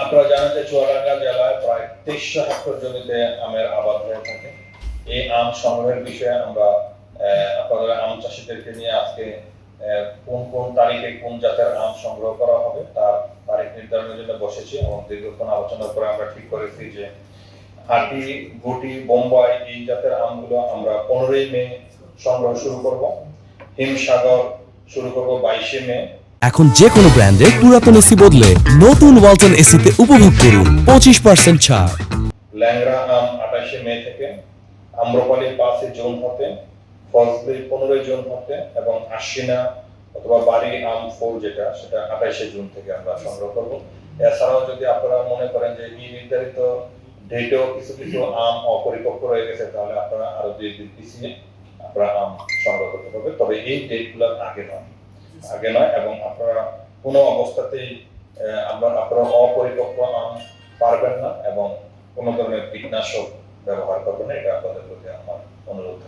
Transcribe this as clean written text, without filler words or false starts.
আপনারা জানেন যে চুয়াডাঙ্গা জেলায় প্রায় 2300 হেক্টর জমিতে আমের আবাদ হয়ে থাকে। এই আম সংগ্রহের বিষয়ে আমরা আপনাদের আম চাষিদেরকে নিয়ে আজকে কোন কোন তারিখে কোন জাতের আম সংগ্রহ করা হবে তার তারিখ নির্ধারণের জন্য বসেছি এবং দীর্ঘক্ষণ আলোচনার পরে আমরা ঠিক করেছি যে হাটি, গুটি, বোম্বাই এই জাতের আমগুলো আমরা 15ই মে সংগ্রহ শুরু করব। হিমসাগর শুরু করব 22শে মে। এখন যে কোনো ব্র্যান্ডের পুরাতন এসি বদলে নতুন ওয়ালটন এসিতে উপভোগ করুন 25% ছাড়। ল্যাংড়া আম 28শে মে থেকে, আম্রপালি 5 জুন হতে, ফজলি 15 জুন হতে এবং আশ্বিনা অথবা বাড়ি আম ফুল যেটা সেটা 28শে জুন থেকে আমরা সংগ্রহ করব। এছাড়াও যদি আপনারা মনে করেন যে এই নির্ধারিত ডেটেও কিছু কিছু আম অপরিপক্ক রয়ে গেছে তাহলে আপনারা আরো 2 দিন পিছিয়ে আপনারা আম সংগ্রহ করতে পারবেন, তবে এই ডেটগুলো আগে নয় এবং আপনারা কোনো অবস্থাতেই আপনারা অপরিপক্ক আম পারবেন না এবং কোনো ধরনের কীটনাশক ব্যবহার করবেন না, এটা আপনাদের প্রতি আমার অনুরোধ।